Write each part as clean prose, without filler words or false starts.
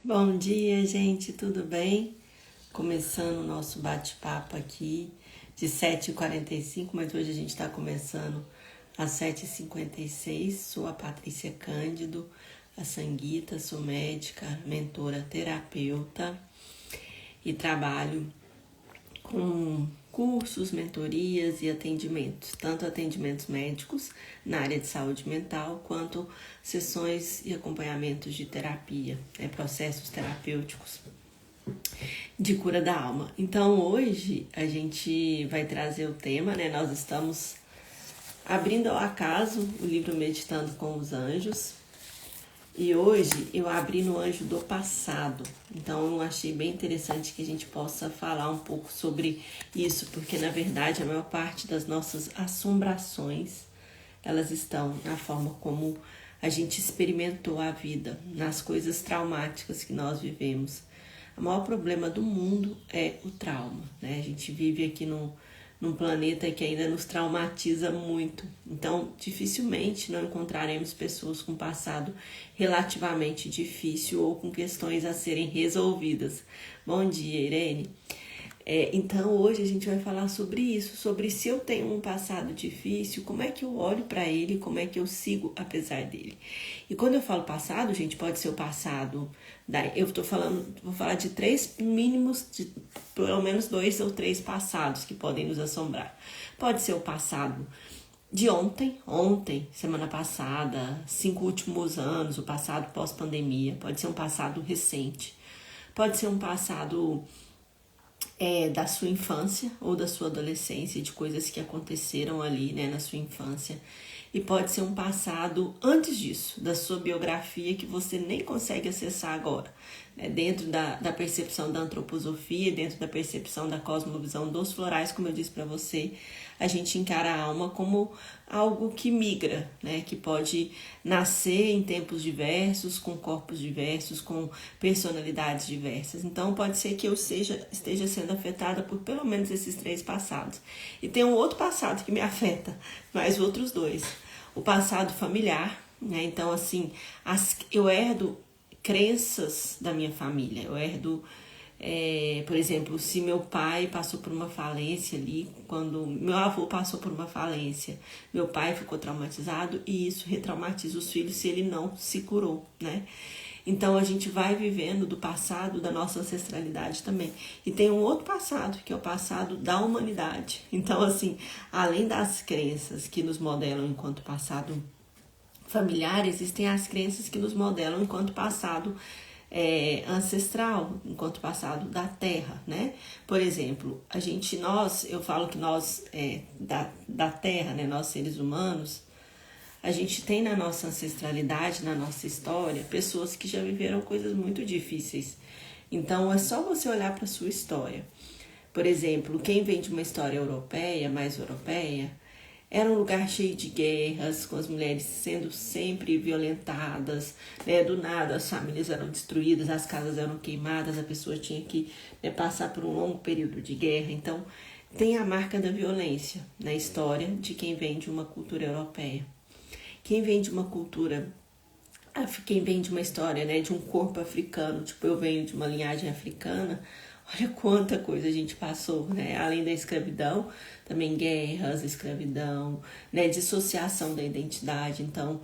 Bom dia, gente, tudo bem? Começando o nosso bate-papo aqui de 7h45, mas hoje a gente está começando às 7h56. Sou a Patrícia Cândido, a Sanguita, sou médica, mentora, terapeuta e trabalho com cursos, mentorias e atendimentos, tanto atendimentos médicos na área de saúde mental, quanto sessões e acompanhamentos de terapia, processos terapêuticos de cura da alma. Então hoje a gente vai trazer o tema, nós estamos abrindo ao acaso o livro Meditando com os Anjos, e hoje eu abri no Anjo do Passado. Então eu achei bem interessante que a gente possa falar um pouco sobre isso, porque na verdade a maior parte das nossas assombrações, elas estão na forma como a gente experimentou a vida, nas coisas traumáticas que nós vivemos. O maior problema do mundo é o trauma, A gente vive aqui num planeta que ainda nos traumatiza muito. Então, dificilmente não encontraremos pessoas com passado relativamente difícil ou com questões a serem resolvidas. Bom dia, Irene. Então, hoje a gente vai falar sobre isso, sobre se eu tenho um passado difícil, como é que eu olho para ele, como é que eu sigo apesar dele. E quando eu falo passado, gente, pode ser o passado, vou falar de de pelo menos 2 ou 3 passados que podem nos assombrar. Pode ser o passado de ontem, semana passada, 5 últimos anos, o passado pós-pandemia, pode ser um passado recente, pode ser um passado da sua infância ou da sua adolescência, de coisas que aconteceram ali, na sua infância. E pode ser um passado antes disso, da sua biografia, que você nem consegue acessar agora. Dentro da percepção da antroposofia, dentro da percepção da cosmovisão dos florais, como eu disse para você, a gente encara a alma como algo que migra, que pode nascer em tempos diversos, com corpos diversos, com personalidades diversas. Então pode ser que eu esteja sendo afetada por pelo menos esses 3 passados. E tem um outro passado que me afeta, mais outros 2. O passado familiar, Então, assim, eu herdo crenças da minha família, eu herdo, por exemplo, se meu pai passou por uma falência ali, quando meu avô passou por uma falência, meu pai ficou traumatizado e isso retraumatiza os filhos se ele não se curou, Então a gente vai vivendo do passado da nossa ancestralidade também. E tem um outro passado, que é o passado da humanidade. Então, assim, além das crenças que nos modelam enquanto passado familiar, existem as crenças que nos modelam enquanto passado ancestral, enquanto passado da terra, Por exemplo, eu falo que nós, da terra, nós seres humanos, a gente tem na nossa ancestralidade, na nossa história, pessoas que já viveram coisas muito difíceis. Então, é só você olhar para a sua história. Por exemplo, quem vem de uma história mais europeia, era um lugar cheio de guerras, com as mulheres sendo sempre violentadas, Do nada as famílias eram destruídas, as casas eram queimadas, a pessoa tinha que passar por um longo período de guerra. Então, tem a marca da violência na história de quem vem de uma cultura europeia. Quem vem de uma história, de um corpo africano, tipo eu venho de uma linhagem africana, olha quanta coisa a gente passou, Além da escravidão, também guerras, escravidão, dissociação da identidade. Então,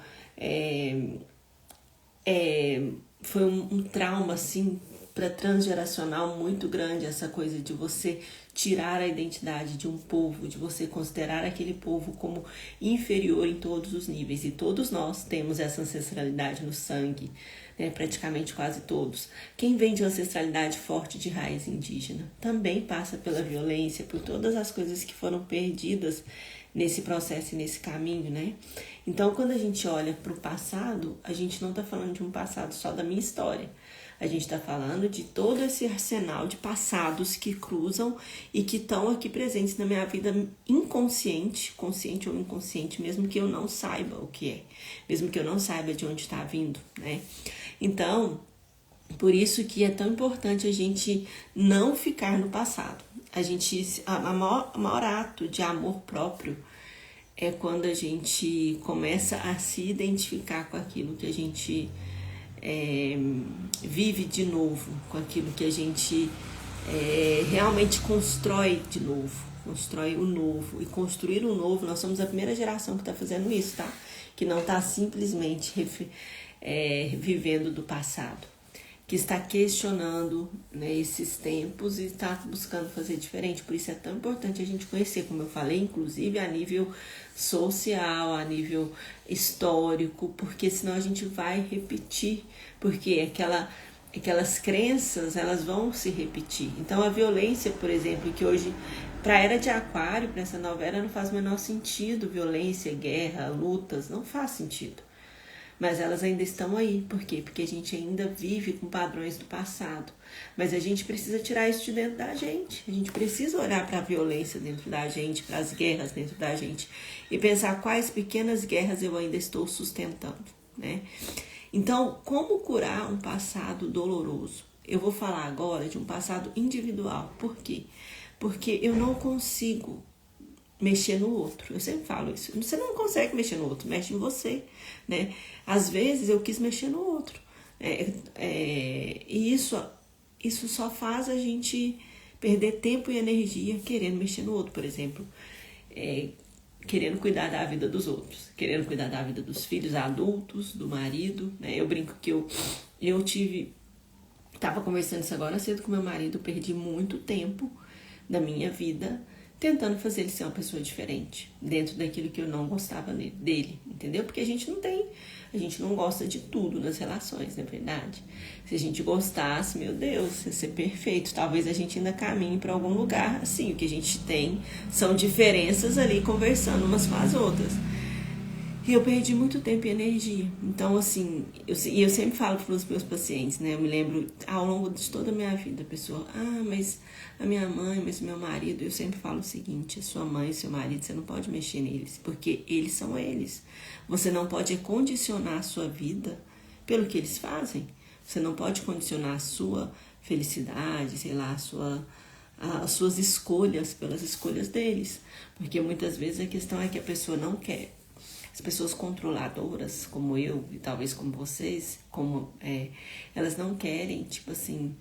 foi um trauma, assim, para transgeracional muito grande, essa coisa de você tirar a identidade de um povo, de você considerar aquele povo como inferior em todos os níveis. E todos nós temos essa ancestralidade no sangue, praticamente quase todos. Quem vem de uma ancestralidade forte de raiz indígena também passa pela violência, por todas as coisas que foram perdidas nesse processo e nesse caminho, Então, quando a gente olha para o passado, a gente não está falando de um passado só da minha história. A gente está falando de todo esse arsenal de passados que cruzam e que estão aqui presentes na minha vida inconsciente, consciente ou inconsciente, mesmo que eu não saiba o que é, mesmo que eu não saiba de onde está vindo, Então, por isso que é tão importante a gente não ficar no passado. O maior ato de amor próprio é quando a gente começa a se identificar com aquilo que a gente vive de novo, com aquilo que a gente realmente constrói de novo, constrói o novo. E construir o novo, nós somos a primeira geração que está fazendo isso, tá? Que não está simplesmente vivendo do passado, que está questionando, né, esses tempos e está buscando fazer diferente. Por isso é tão importante a gente conhecer, como eu falei, inclusive a nível social, a nível histórico, porque senão a gente vai repetir, porque aquelas crenças, elas vão se repetir. Então a violência, por exemplo, que hoje, para a era de Aquário, para essa nova era, não faz o menor sentido, violência, guerra, lutas, não faz sentido. Mas elas ainda estão aí. Por quê? Porque a gente ainda vive com padrões do passado. Mas a gente precisa tirar isso de dentro da gente. A gente precisa olhar para a violência dentro da gente, para as guerras dentro da gente. E pensar quais pequenas guerras eu ainda estou sustentando, né? Então, como curar um passado doloroso? Eu vou falar agora de um passado individual. Por quê? Porque eu não consigo mexer no outro. Eu sempre falo isso. Você não consegue mexer no outro, mexe em você, né? Às vezes eu quis mexer no outro. E isso só faz a gente perder tempo e energia querendo mexer no outro, por exemplo. Querendo cuidar da vida dos outros, querendo cuidar da vida dos filhos adultos, do marido, né? Eu brinco que tava conversando isso agora cedo com meu marido, perdi muito tempo da minha vida tentando fazer ele ser uma pessoa diferente, dentro daquilo que eu não gostava dele, entendeu? Porque a gente não gosta de tudo nas relações, não é verdade? Se a gente gostasse, meu Deus, ia ser perfeito. Talvez a gente ainda caminhe para algum lugar, assim, o que a gente tem são diferenças ali conversando umas com as outras. E eu perdi muito tempo e energia. Então, assim, eu sempre falo para os meus pacientes, né? Eu me lembro, ao longo de toda a minha vida, a pessoa, mas a minha mãe, mas o meu marido, eu sempre falo o seguinte, a sua mãe e seu marido, você não pode mexer neles, porque eles são eles. Você não pode condicionar a sua vida pelo que eles fazem. Você não pode condicionar a sua felicidade, sei lá, as suas escolhas pelas escolhas deles. Porque muitas vezes a questão é que a pessoa não quer. As pessoas controladoras, como eu e talvez como vocês, elas não querem, tipo assim,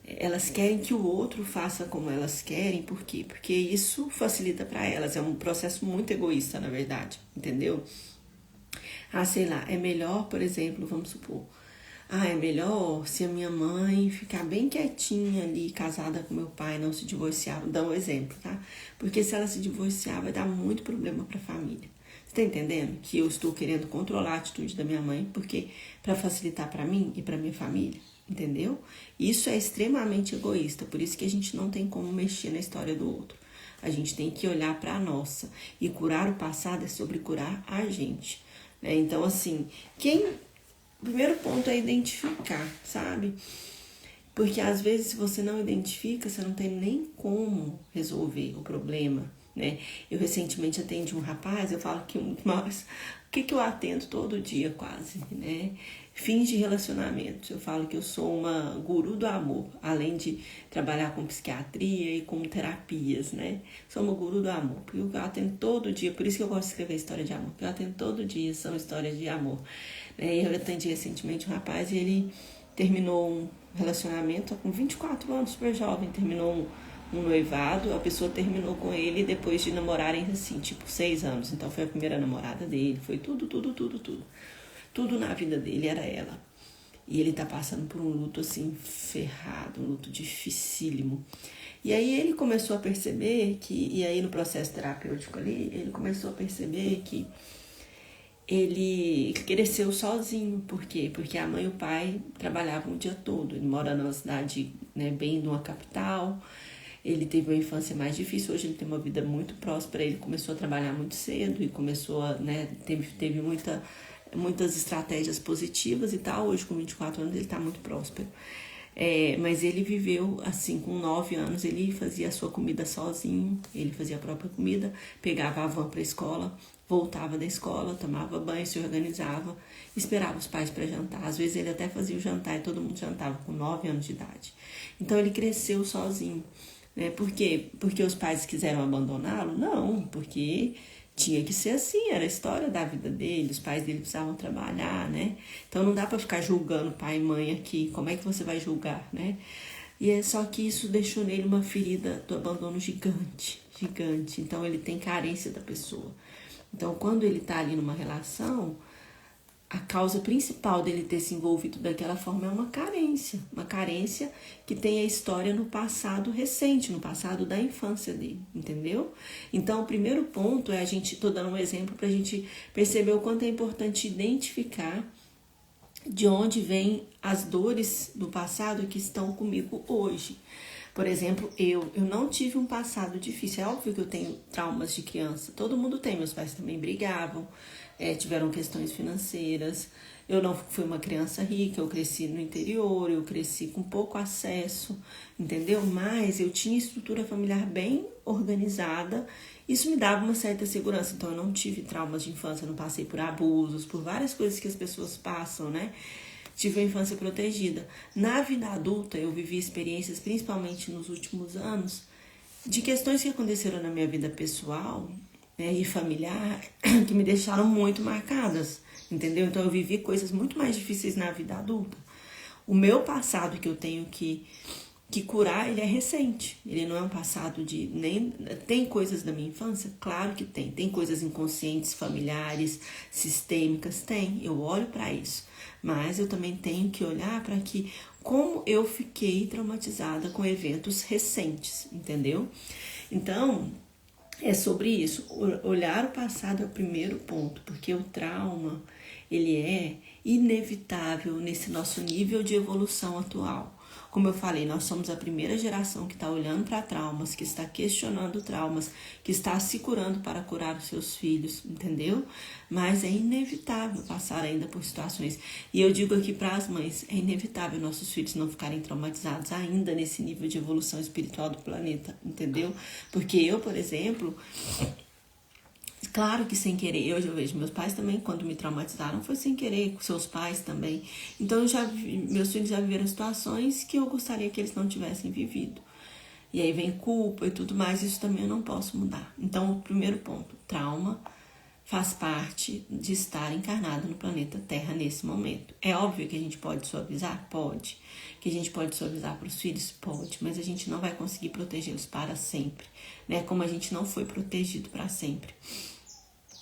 elas querem que o outro faça como elas querem. Por quê? Porque isso facilita para elas. É um processo muito egoísta, na verdade, entendeu? Sei lá, é melhor, por exemplo, vamos supor, é melhor se a minha mãe ficar bem quietinha ali, casada com meu pai, não se divorciar. Vou dar um exemplo, tá? Porque se ela se divorciar, vai dar muito problema para a família. Você tá entendendo? Que eu estou querendo controlar a atitude da minha mãe, porque para facilitar para mim e para minha família, entendeu? Isso é extremamente egoísta, por isso que a gente não tem como mexer na história do outro. A gente tem que olhar para a nossa. E curar o passado é sobre curar a gente. Então, assim, o primeiro ponto é identificar, sabe? Porque às vezes se você não identifica, você não tem nem como resolver o problema, né? Eu recentemente atendi um rapaz, eu falo que o que eu atendo todo dia quase, né? Fins de relacionamento. Eu falo que eu sou uma guru do amor, além de trabalhar com psiquiatria e com terapias, né? Sou uma guru do amor, porque eu atendo todo dia, por isso que eu gosto de escrever história de amor, porque eu atendo todo dia, são histórias de amor. E eu atendi recentemente um rapaz e ele terminou um relacionamento com 24 anos, super jovem, terminou um noivado, a pessoa terminou com ele depois de namorarem assim, tipo 6 anos, então foi a primeira namorada dele, foi tudo na vida dele era ela. E ele tá passando por um luto assim, ferrado, um luto dificílimo. E aí ele começou a perceber e aí no processo terapêutico ali, ele começou a perceber que ele cresceu sozinho. Por quê? Porque a mãe e o pai trabalhavam o dia todo. Ele mora numa cidade, né, bem numa capital. Ele teve uma infância mais difícil. Hoje ele tem uma vida muito próspera. Ele começou a trabalhar muito cedo e começou a, né, teve muitas estratégias positivas e tal. Hoje, com 24 anos, ele está muito próspero. Mas ele viveu assim, com 9 anos, ele fazia a sua comida sozinho, ele fazia a própria comida, pegava a van para a escola, voltava da escola, tomava banho, se organizava, esperava os pais para jantar. Às vezes ele até fazia o jantar e todo mundo jantava com 9 anos de idade. Então ele cresceu sozinho, né? Por quê? Porque os pais quiseram abandoná-lo? Não, porque tinha que ser assim, era a história da vida dele, os pais dele precisavam trabalhar, né? Então não dá para ficar julgando pai e mãe aqui, como é que você vai julgar, né? E é só que isso deixou nele uma ferida do abandono gigante, gigante. Então ele tem carência da pessoa. Então quando ele tá ali numa relação, a causa principal dele ter se envolvido daquela forma é uma carência que tem a história no passado recente, no passado da infância dele, entendeu? Então, o primeiro ponto é tô dando um exemplo para a gente perceber o quanto é importante identificar de onde vêm as dores do passado que estão comigo hoje. Por exemplo, eu não tive um passado difícil. É óbvio que eu tenho traumas de criança. Todo mundo tem. Meus pais também brigavam, tiveram questões financeiras. Eu não fui uma criança rica, eu cresci no interior, eu cresci com pouco acesso, entendeu? Mas eu tinha estrutura familiar bem organizada. Isso me dava uma certa segurança. Então, eu não tive traumas de infância, não passei por abusos, por várias coisas que as pessoas passam, né? Tive uma infância protegida. Na vida adulta, eu vivi experiências, principalmente nos últimos anos, de questões que aconteceram na minha vida pessoal, né, e familiar, que me deixaram muito marcadas, entendeu? Então, eu vivi coisas muito mais difíceis na vida adulta. O meu passado que eu tenho que curar, ele é recente. Ele não é um passado de... Tem coisas da minha infância? Claro que tem. Tem coisas inconscientes, familiares, sistêmicas? Tem. Eu olho para isso. Mas eu também tenho que olhar para como eu fiquei traumatizada com eventos recentes, entendeu? Então, é sobre isso. Olhar o passado é o primeiro ponto, porque o trauma, ele é inevitável nesse nosso nível de evolução atual. Como eu falei, nós somos a primeira geração que está olhando para traumas, que está questionando traumas, que está se curando para curar os seus filhos, entendeu? Mas é inevitável passar ainda por situações. E eu digo aqui para as mães, é inevitável nossos filhos não ficarem traumatizados ainda nesse nível de evolução espiritual do planeta, entendeu? Porque eu, por exemplo... Claro que sem querer, eu já vejo meus pais também, quando me traumatizaram, foi sem querer, com seus pais também. Então, meus filhos já viveram situações que eu gostaria que eles não tivessem vivido. E aí vem culpa e tudo mais, isso também eu não posso mudar. Então, o primeiro ponto, trauma faz parte de estar encarnado no planeta Terra nesse momento. É óbvio que a gente pode suavizar? Pode. Que a gente pode suavizar para os filhos? Pode. Mas a gente não vai conseguir protegê-los para sempre, né? Como a gente não foi protegido para sempre.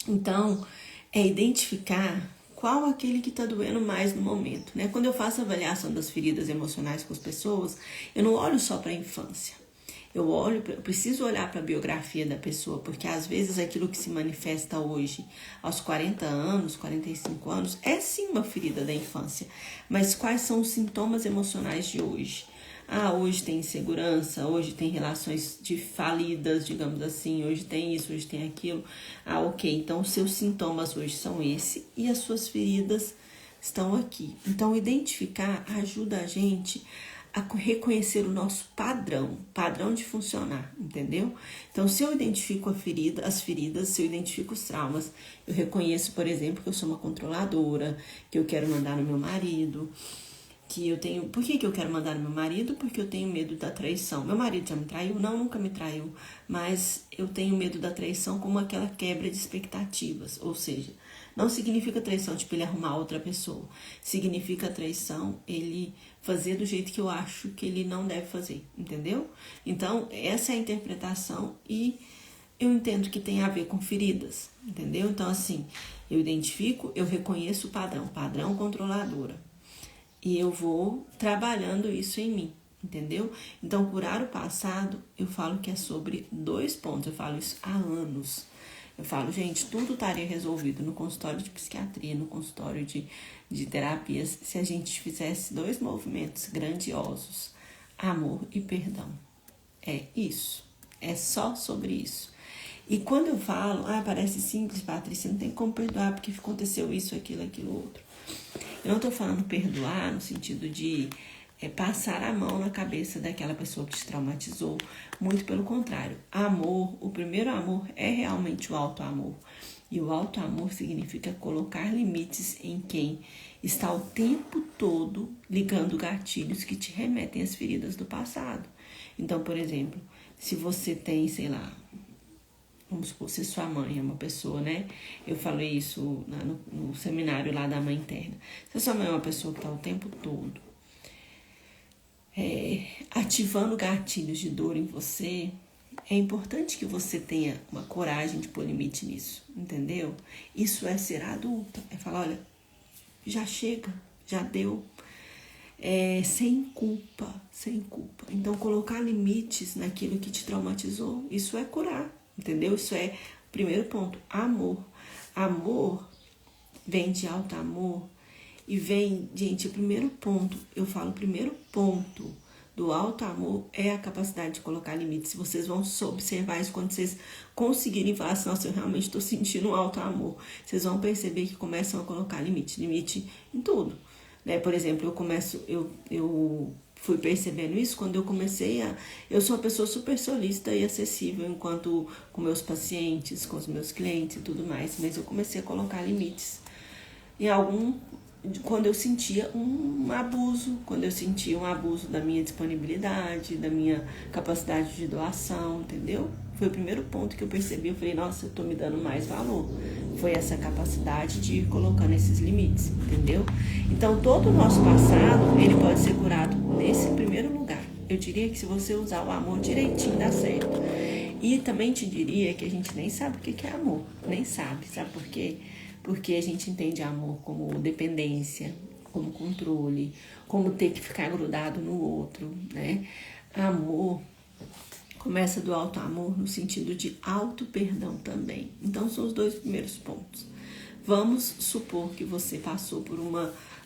Então, é identificar qual aquele que está doendo mais no momento, né? Quando eu faço a avaliação das feridas emocionais com as pessoas, eu não olho só para a infância. Eu preciso olhar para a biografia da pessoa, porque às vezes aquilo que se manifesta hoje, aos 40 anos, 45 anos, é sim uma ferida da infância. Mas quais são os sintomas emocionais de hoje? Hoje tem insegurança, hoje tem relações falidas, digamos assim, hoje tem isso, hoje tem aquilo. Ok, então os seus sintomas hoje são esse e as suas feridas estão aqui. Então, identificar ajuda a gente a reconhecer o nosso padrão de funcionar, entendeu? Então, se eu identifico as feridas, se eu identifico os traumas, eu reconheço, por exemplo, que eu sou uma controladora, que eu quero mandar no meu marido, por que eu quero mandar no meu marido? Porque eu tenho medo da traição. Meu marido já me traiu? Não, nunca me traiu. Mas eu tenho medo da traição como aquela quebra de expectativas. Ou seja, não significa traição, tipo, ele arrumar outra pessoa. Significa traição, ele fazer do jeito que eu acho que ele não deve fazer, entendeu? Então, essa é a interpretação e eu entendo que tem a ver com feridas, entendeu? Então, assim, eu identifico, eu reconheço o padrão controladora. E eu vou trabalhando isso em mim, entendeu? Então, curar o passado, eu falo que é sobre 2 pontos. Eu falo isso há anos. Eu falo, gente, tudo estaria resolvido no consultório de psiquiatria, no consultório de terapias, se a gente fizesse 2 movimentos grandiosos, amor e perdão. É isso. É só sobre isso. E quando eu falo, parece simples, Patrícia, não tem como perdoar porque aconteceu isso, aquilo, outro. Eu não estou falando perdoar no sentido de passar a mão na cabeça daquela pessoa que te traumatizou. Muito pelo contrário. Amor, o primeiro amor é realmente o auto-amor. E o auto-amor significa colocar limites em quem está o tempo todo ligando gatilhos que te remetem às feridas do passado. Então, por exemplo, se você tem, sei lá, vamos supor, se sua mãe é uma pessoa, né? Eu falei isso no seminário lá da mãe interna. Se a sua mãe é uma pessoa que está o tempo todo ativando gatilhos de dor em você, é importante que você tenha uma coragem de pôr limite nisso, entendeu? Isso é ser adulta, é falar, olha, já chega, já deu, sem culpa, sem culpa. Então, colocar limites naquilo que te traumatizou, isso é curar, entendeu? Isso é o primeiro ponto, amor. Amor vem de alto amor e vem, gente, o primeiro ponto, eu falo, o primeiro ponto do alto amor é a capacidade de colocar limites. Se vocês vão observar isso quando vocês conseguirem falar assim, nossa, eu realmente estou sentindo um alto amor, vocês vão perceber que começam a colocar limite em tudo, né? Por exemplo, eu fui percebendo isso quando eu comecei eu sou uma pessoa super solícita e acessível enquanto com meus pacientes, com os meus clientes e tudo mais, mas eu comecei a colocar limites quando eu sentia um abuso, quando eu sentia um abuso da minha disponibilidade, da minha capacidade de doação, entendeu? Foi o primeiro ponto que eu percebi, eu falei, nossa, eu tô me dando mais valor. Foi essa capacidade de ir colocando esses limites, entendeu? Então, todo o nosso passado, ele pode ser curado nesse primeiro lugar. Eu diria que se você usar o amor direitinho, dá certo. E também te diria que a gente nem sabe o que é amor, nem sabe por quê? Porque a gente entende amor como dependência, como controle, como ter que ficar grudado no outro, né? Amor começa do alto amor no sentido de auto perdão também. Então, são os dois primeiros pontos. Vamos supor que você passou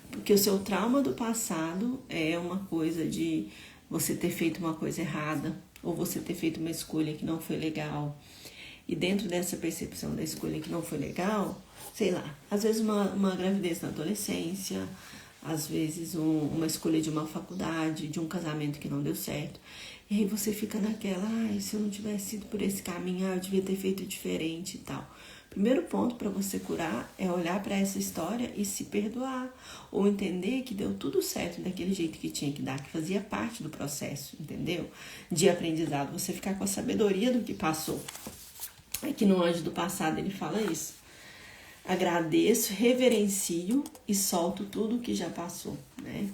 porque o seu trauma do passado é uma coisa de você ter feito uma coisa errada, ou você ter feito uma escolha que não foi legal. E dentro dessa percepção da escolha que não foi legal, sei lá, às vezes uma gravidez na adolescência, às vezes uma escolha de uma faculdade, de um casamento que não deu certo. E aí você fica naquela, se eu não tivesse ido por esse caminho, eu devia ter feito diferente e tal. Primeiro ponto para você curar é olhar para essa história e se perdoar. Ou entender que deu tudo certo daquele jeito que tinha que dar, que fazia parte do processo, entendeu? De aprendizado, você ficar com a sabedoria do que passou. Aqui no Anjo do Passado ele fala isso. Agradeço, reverencio e solto tudo o que já passou, né?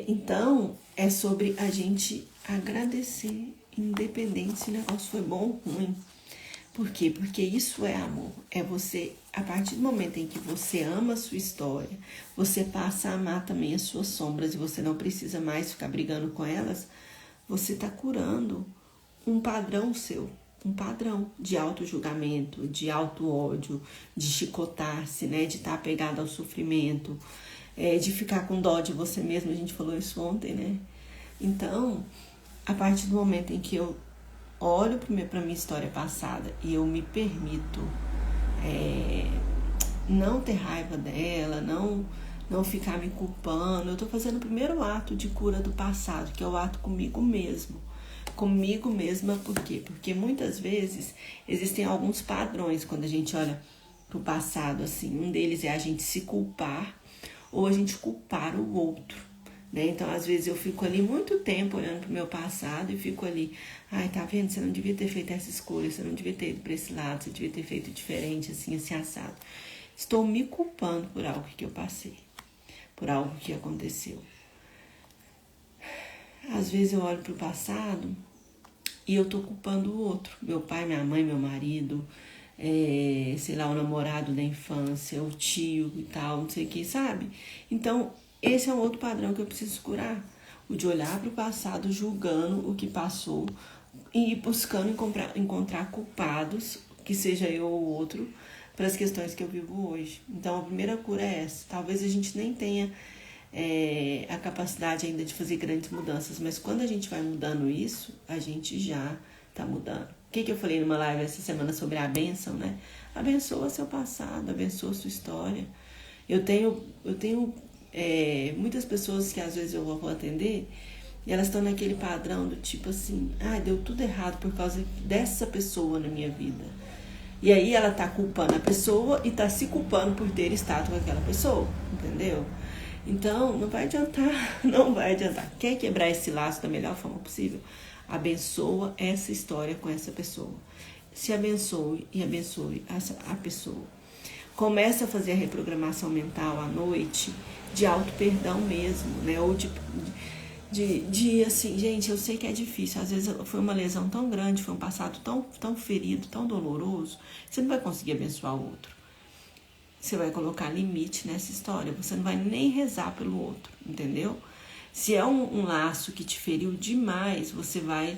Então, é sobre a gente agradecer, independente se o negócio foi bom ou ruim. Por quê? Porque isso é amor. É você, a partir do momento em que você ama a sua história, você passa a amar também as suas sombras e você não precisa mais ficar brigando com elas, você está curando um padrão seu. Um padrão de auto-julgamento, de auto-ódio, de chicotar-se, né? De estar apegado ao sofrimento, de ficar com dó de você mesmo. A gente falou isso ontem, né? Então, a partir do momento em que eu olho para minha história passada e eu me permito não ter raiva dela, não ficar me culpando, eu estou fazendo o primeiro ato de cura do passado, que é o ato comigo mesmo. Comigo mesma, por quê? Porque muitas vezes existem alguns padrões quando a gente olha para o passado, assim. Um deles é a gente se culpar ou a gente culpar o outro, né? Então, às vezes eu fico ali muito tempo olhando para o meu passado e fico ali, tá vendo? Você não devia ter feito essa escolha, você não devia ter ido para esse lado, você devia ter feito diferente, assim assado. Estou me culpando por algo que eu passei, por algo que aconteceu. Às vezes eu olho para o passado e eu tô culpando o outro. Meu pai, minha mãe, meu marido, sei lá, o namorado da infância, o tio e tal, não sei o que, sabe? Então, esse é um outro padrão que eu preciso curar. O de olhar para o passado, julgando o que passou e buscando encontrar culpados, que seja eu ou outro, para as questões que eu vivo hoje. Então, a primeira cura é essa. Talvez a gente nem tenha a capacidade ainda de fazer grandes mudanças, mas quando a gente vai mudando isso, a gente já tá mudando. O que eu falei numa live essa semana sobre a bênção, né? Abençoa seu passado, abençoa sua história. Eu tenho muitas pessoas que às vezes eu vou atender e elas estão naquele padrão do tipo assim, deu tudo errado por causa dessa pessoa na minha vida. E aí ela tá culpando a pessoa e tá se culpando por ter estado com aquela pessoa, entendeu? Então, não vai adiantar, não vai adiantar. Quer quebrar esse laço da melhor forma possível? Abençoa essa história com essa pessoa. se abençoe e abençoe a pessoa. Comece a fazer a reprogramação mental à noite, de auto-perdão mesmo, né? Ou de assim, gente, eu sei que é difícil. Às vezes foi uma lesão tão grande, foi um passado tão ferido, tão doloroso, você não vai conseguir abençoar o outro. Você vai colocar limite nessa história, você não vai nem rezar pelo outro, entendeu? Se é um laço que te feriu demais, você vai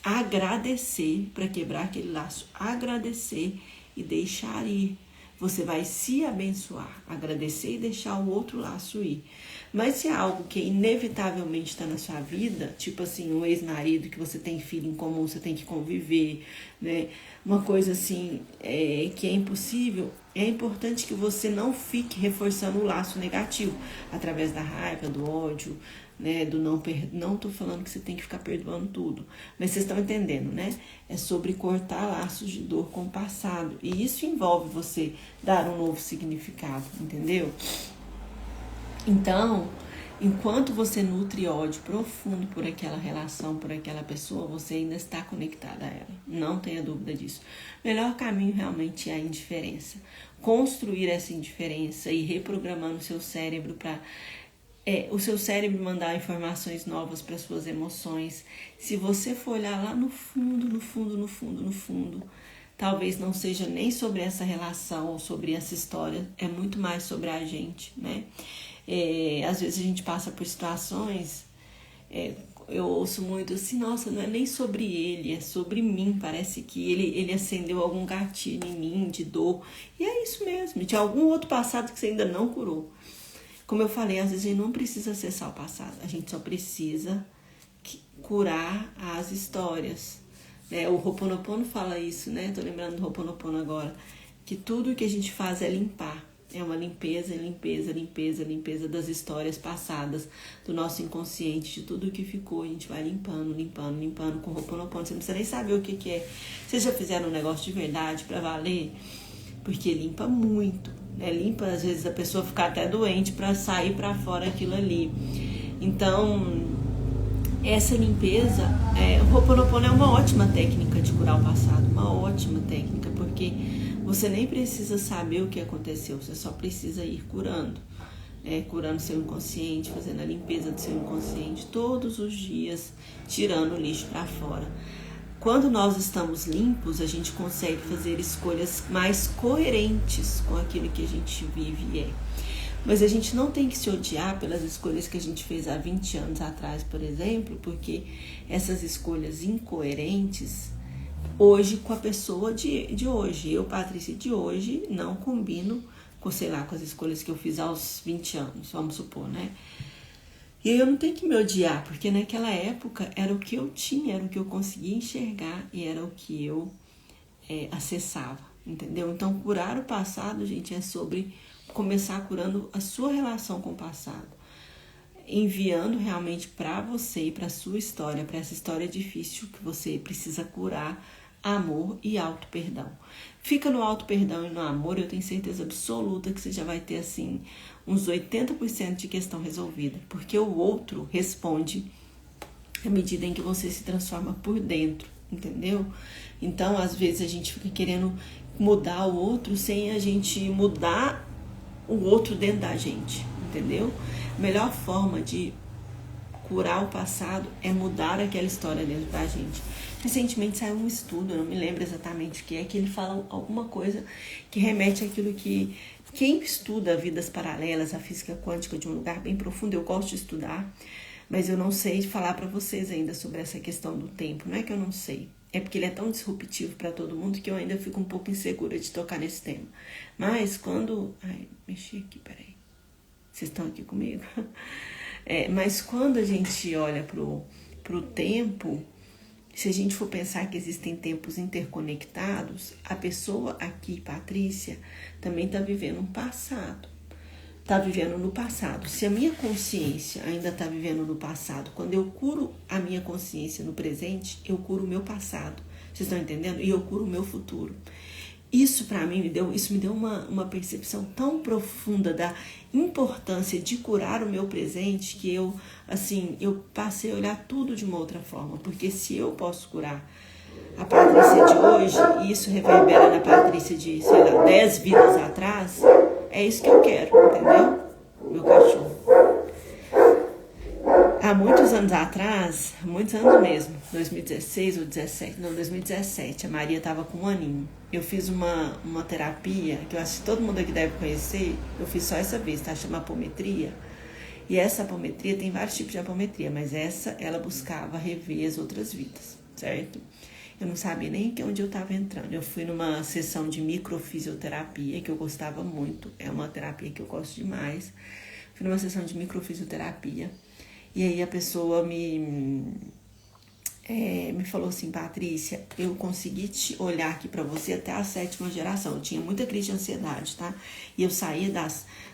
agradecer para quebrar aquele laço, agradecer e deixar ir. Você vai se abençoar, agradecer e deixar o outro laço ir. Mas se é algo que inevitavelmente está na sua vida, tipo assim, um ex-marido que você tem filho em comum, você tem que conviver, né? Uma coisa assim que é impossível, é importante que você não fique reforçando o laço negativo através da raiva, do ódio, né? Do não tô falando que você tem que ficar perdoando tudo, mas vocês estão entendendo, né? É sobre cortar laços de dor com o passado, e isso envolve você dar um novo significado, entendeu? Então, enquanto você nutre ódio profundo por aquela relação, por aquela pessoa, você ainda está conectada a ela. Não tenha dúvida disso. O melhor caminho realmente é a indiferença. Construir essa indiferença e reprogramando o seu cérebro para o seu cérebro mandar informações novas para suas emoções. Se você for olhar lá no fundo, talvez não seja nem sobre essa relação ou sobre essa história, é muito mais sobre a gente, né? Às vezes a gente passa por situações, eu ouço muito assim, nossa, não é nem sobre ele, é sobre mim, parece que ele acendeu algum gatilho em mim de dor, e é isso mesmo, de algum outro passado que você ainda não curou. Como eu falei, às vezes a gente não precisa acessar o passado, a gente só precisa curar as histórias, né? O Ho'oponopono fala isso, né? Tô lembrando do Ho'oponopono agora, que tudo que a gente faz é limpar. É uma limpeza das histórias passadas, do nosso inconsciente, de tudo que ficou. A gente vai limpando com o Ho'oponopono. Você não precisa nem saber o que é. Vocês já fizeram um negócio de verdade pra valer? Porque limpa muito, né? Limpa, às vezes, a pessoa ficar até doente pra sair pra fora aquilo ali. Então, essa limpeza, o Ho'oponopono é uma ótima técnica de curar o passado. Uma ótima técnica, porque você nem precisa saber o que aconteceu, você só precisa ir curando, curando seu inconsciente, fazendo a limpeza do seu inconsciente todos os dias, tirando o lixo para fora. Quando nós estamos limpos, a gente consegue fazer escolhas mais coerentes com aquilo que a gente vive e é. Mas a gente não tem que se odiar pelas escolhas que a gente fez há 20 anos atrás, por exemplo, porque essas escolhas incoerentes hoje com a pessoa de hoje. Eu, Patrícia, de hoje, não combino com, sei lá, com as escolhas que eu fiz aos 20 anos, vamos supor, né? E eu não tenho que me odiar, porque naquela época era o que eu tinha, era o que eu conseguia enxergar e era o que eu acessava, entendeu? Então, curar o passado, gente, é sobre começar curando a sua relação com o passado, enviando realmente para você e para sua história, para essa história difícil que você precisa curar, amor e auto-perdão. Fica no auto-perdão e no amor, eu tenho certeza absoluta que você já vai ter, assim, uns 80% de questão resolvida, porque o outro responde à medida em que você se transforma por dentro, entendeu? Então, às vezes, a gente fica querendo mudar o outro sem a gente mudar o outro dentro da gente, entendeu? A melhor forma de curar o passado é mudar aquela história dentro da gente. Recentemente saiu um estudo, eu não me lembro exatamente o que ele fala alguma coisa que remete àquilo que quem estuda vidas paralelas, a física quântica de um lugar bem profundo, eu gosto de estudar, mas eu não sei falar para vocês ainda sobre essa questão do tempo. Não é que eu não sei, é porque ele é tão disruptivo para todo mundo que eu ainda fico um pouco insegura de tocar nesse tema. Mas quando... mexi aqui, peraí. Vocês estão aqui comigo? Mas quando a gente olha pro tempo, se a gente for pensar que existem tempos interconectados, a pessoa aqui, Patrícia, também está vivendo um passado. Está vivendo no passado. Se a minha consciência ainda está vivendo no passado, quando eu curo a minha consciência no presente, eu curo o meu passado. Vocês estão entendendo? E eu curo o meu futuro. Isso para mim me deu uma percepção tão profunda da importância de curar o meu presente que eu passei a olhar tudo de uma outra forma. Porque se eu posso curar a Patrícia de hoje, e isso reverbera na Patrícia de, sei lá, 10 vidas atrás, é isso que eu quero, entendeu? Meu cachorro. Há muitos anos atrás, muitos anos mesmo, 2016 ou 17, não, 2017, a Maria estava com 1 aninho. Eu fiz uma terapia, que eu acho que todo mundo aqui deve conhecer, eu fiz só essa vez, tá? Chama apometria. E essa apometria, tem vários tipos de apometria, mas essa, ela buscava rever as outras vidas, certo? Eu não sabia nem onde eu estava entrando. Eu fui numa sessão de microfisioterapia, que eu gostava muito, é uma terapia que eu gosto demais. Fui numa sessão de microfisioterapia. E aí a pessoa me falou assim, Patrícia, eu consegui te olhar aqui pra você até a 7ª geração. Eu tinha muita crise de ansiedade, tá? E eu saía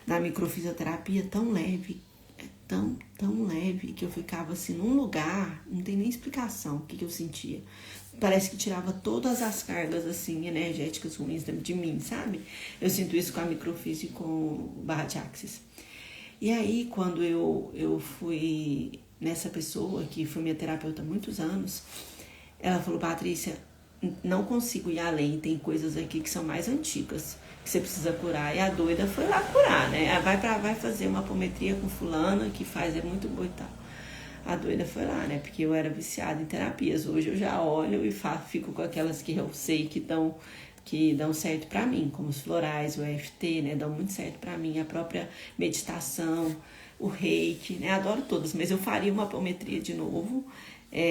da microfisioterapia tão leve, tão leve, que eu ficava assim num lugar, não tem nem explicação o que eu sentia. Parece que tirava todas as cargas assim energéticas ruins de mim, sabe? Eu sinto isso com a microfísio e com o barra de axis. E aí, quando eu fui nessa pessoa, que foi minha terapeuta há muitos anos, ela falou, Patrícia, não consigo ir além, tem coisas aqui que são mais antigas, que você precisa curar. E a doida foi lá curar, né? Vai fazer uma apometria com fulana, que faz, é muito boa e tal. A doida foi lá, né? Porque eu era viciada em terapias. Hoje eu já olho e fico com aquelas que eu sei que dão certo pra mim, como os florais, o EFT, né, dão muito certo pra mim, a própria meditação, o reiki, né, adoro todas, mas eu faria uma apometria de novo,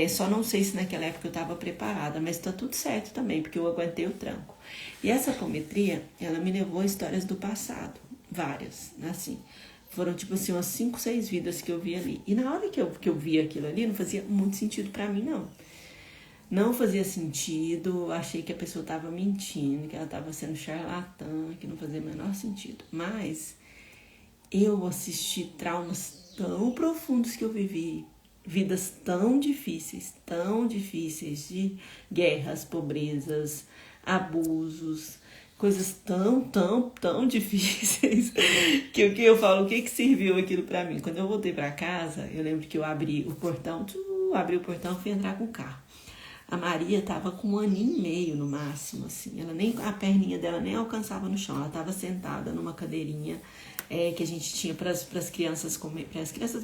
só não sei se naquela época eu estava preparada, mas tá tudo certo também, porque eu aguentei o tranco. E essa apometria, ela me levou a histórias do passado, várias, assim, foram tipo assim, umas 5, 6 vidas que eu vi ali, e na hora que eu vi aquilo ali, não fazia muito sentido pra mim, não. Não fazia sentido, achei que a pessoa estava mentindo, que ela estava sendo charlatã, que não fazia o menor sentido. Mas eu assisti traumas tão profundos que eu vivi, vidas tão difíceis de guerras, pobrezas, abusos, coisas tão difíceis, que eu falo, o que serviu aquilo pra mim? Quando eu voltei pra casa, eu lembro que eu abri o portão e fui entrar com o carro. A Maria estava com 1 aninho e meio no máximo, assim. A perninha dela nem alcançava no chão. Ela estava sentada numa cadeirinha que a gente tinha para as crianças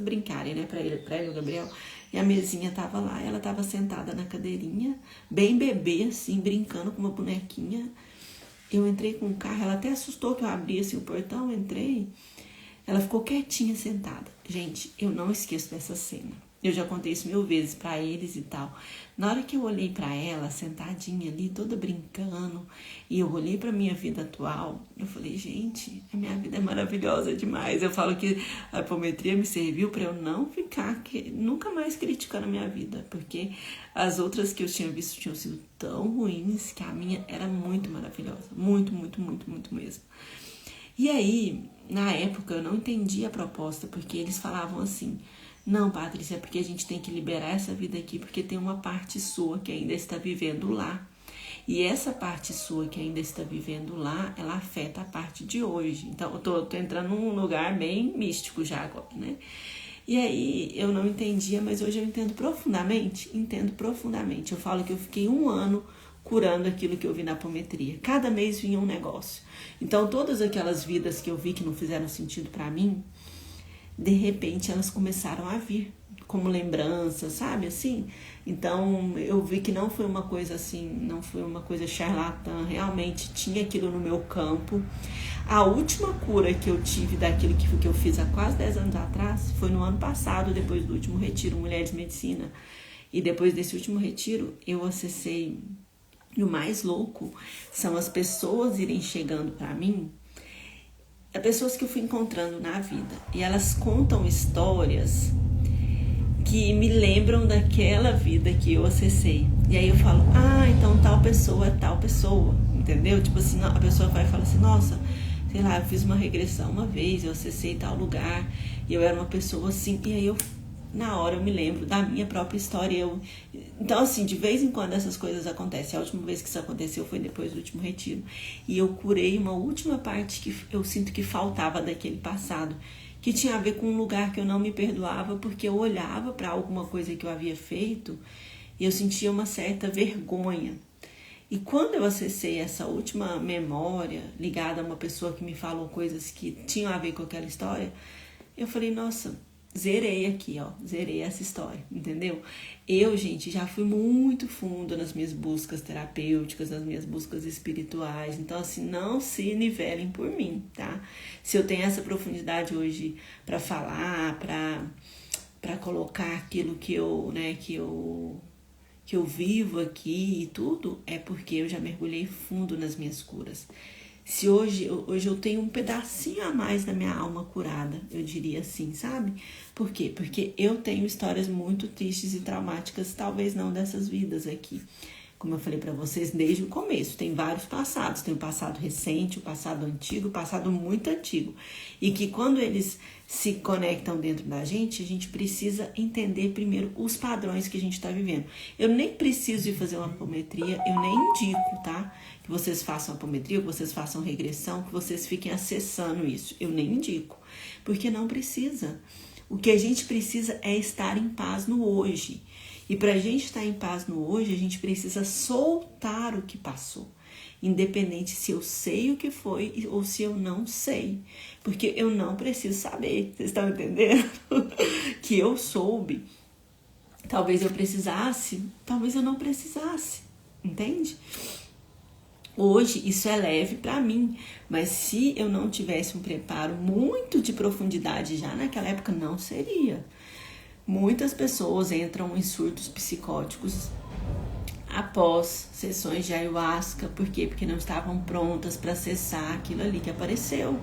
brincarem, né? Para ele e o Gabriel. E a mesinha estava lá. Ela estava sentada na cadeirinha, bem bebê, assim, brincando com uma bonequinha. Eu entrei com o carro. Ela até assustou que eu abri assim, o portão. Eu entrei. Ela ficou quietinha, sentada. Gente, eu não esqueço dessa cena. Eu já contei isso 1000 vezes pra eles e tal. Na hora que eu olhei pra ela, sentadinha ali, toda brincando, e eu olhei pra minha vida atual, eu falei, gente, a minha vida é maravilhosa demais. Eu falo que a apometria me serviu pra eu não ficar nunca mais criticando a minha vida, porque as outras que eu tinha visto tinham sido tão ruins que a minha era muito maravilhosa. Muito, muito, muito, muito mesmo. E aí, na época, eu não entendi a proposta, porque eles falavam assim, não, Patrícia, é porque a gente tem que liberar essa vida aqui, porque tem uma parte sua que ainda está vivendo lá. E essa parte sua que ainda está vivendo lá, ela afeta a parte de hoje. Então, eu tô entrando num lugar bem místico já agora, né? E aí, eu não entendia, mas hoje eu entendo profundamente. Eu falo que eu fiquei 1 ano curando aquilo que eu vi na apometria. Cada mês vinha um negócio. Então, todas aquelas vidas que eu vi que não fizeram sentido pra mim, de repente elas começaram a vir como lembrança, sabe, assim? Então eu vi que não foi uma coisa assim, não foi uma coisa charlatã, realmente tinha aquilo no meu campo. A última cura que eu tive daquilo que eu fiz há quase 10 anos atrás foi no ano passado, depois do último retiro, Mulheres de Medicina. E depois desse último retiro eu acessei, e o mais louco são as pessoas irem chegando para mim, pessoas que eu fui encontrando na vida, e elas contam histórias que me lembram daquela vida que eu acessei. E aí eu falo, então tal pessoa é tal pessoa, entendeu? Tipo assim, a pessoa vai e fala assim, nossa, sei lá, eu fiz uma regressão uma vez, eu acessei tal lugar, e eu era uma pessoa assim, e aí na hora eu me lembro da minha própria história. Então, assim, de vez em quando essas coisas acontecem. A última vez que isso aconteceu foi depois do último retiro. E eu curei uma última parte que eu sinto que faltava daquele passado, que tinha a ver com um lugar que eu não me perdoava, porque eu olhava para alguma coisa que eu havia feito E eu sentia uma certa vergonha. E quando eu acessei essa última memória ligada a uma pessoa que me falou coisas que tinham a ver com aquela história, eu falei, nossa, zerei aqui, ó, zerei essa história, entendeu? Eu, gente, já fui muito fundo nas minhas buscas terapêuticas, nas minhas buscas espirituais, então, assim, não se nivelem por mim, tá? Se eu tenho essa profundidade hoje para falar, para colocar aquilo que eu vivo aqui e tudo, é porque eu já mergulhei fundo nas minhas curas. Se hoje eu tenho um pedacinho a mais da minha alma curada, eu diria assim, sabe? Por quê? Porque eu tenho histórias muito tristes e traumáticas, talvez não dessas vidas aqui. Como eu falei para vocês desde o começo, tem vários passados. Tem o passado recente, o passado antigo, o passado muito antigo. E que quando eles se conectam dentro da gente, a gente precisa entender primeiro os padrões que a gente está vivendo. Eu nem preciso de fazer uma apometria, eu nem indico, tá? Que vocês façam apometria, que vocês façam regressão, que vocês fiquem acessando isso. Eu nem indico, porque não precisa. O que a gente precisa é estar em paz no hoje. E para a gente estar em paz no hoje, a gente precisa soltar o que passou. Independente se eu sei o que foi ou se eu não sei. Porque eu não preciso saber. Vocês estão entendendo? Que eu soube. Talvez eu precisasse, talvez eu não precisasse. Entende? Hoje isso é leve para mim, mas se eu não tivesse um preparo muito de profundidade já naquela época, não seria. Muitas pessoas entram em surtos psicóticos após sessões de ayahuasca. Por quê? Porque não estavam prontas para acessar aquilo ali que apareceu.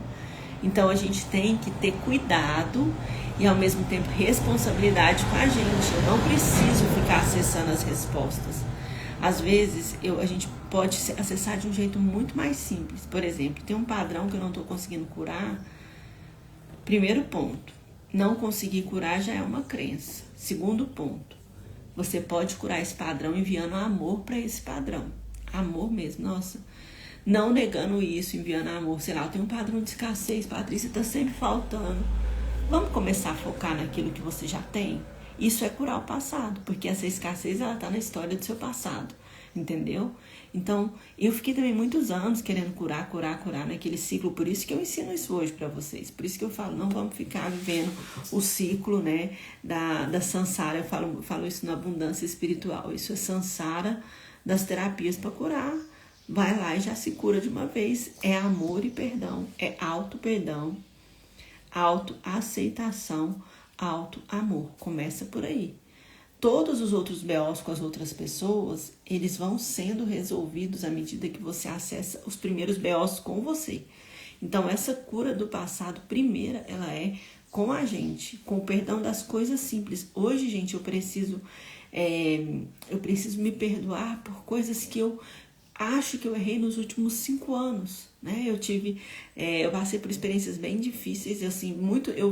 Então a gente tem que ter cuidado e ao mesmo tempo responsabilidade com a gente. Eu não preciso ficar acessando as respostas. Às vezes a gente pode acessar de um jeito muito mais simples. Por exemplo, tem um padrão que eu não estou conseguindo curar. Primeiro ponto. Não conseguir curar já é uma crença. Segundo ponto, você pode curar esse padrão enviando amor para esse padrão. Amor mesmo, nossa. Não negando isso, enviando amor. Sei lá, eu tenho um padrão de escassez, Patrícia, tá sempre faltando. Vamos começar a focar naquilo que você já tem? Isso é curar o passado, porque essa escassez, ela tá na história do seu passado. Entendeu? Então, eu fiquei também muitos anos querendo curar naquele ciclo. Por isso que eu ensino isso hoje para vocês. Por isso que eu falo, não vamos ficar vivendo o ciclo, né, da sansara. Eu falo isso na abundância espiritual. Isso é sansara das terapias para curar. Vai lá e já se cura de uma vez. É amor e perdão. É auto-perdão, auto-aceitação, auto-amor. Começa por aí. Todos os outros BOs com as outras pessoas, eles vão sendo resolvidos à medida que você acessa os primeiros BOs com você. Então, essa cura do passado, primeira, ela é com a gente, com o perdão das coisas simples. Hoje, gente, eu preciso me perdoar por coisas que eu acho que eu errei nos últimos 5 anos, né? Eu passei por experiências bem difíceis, assim,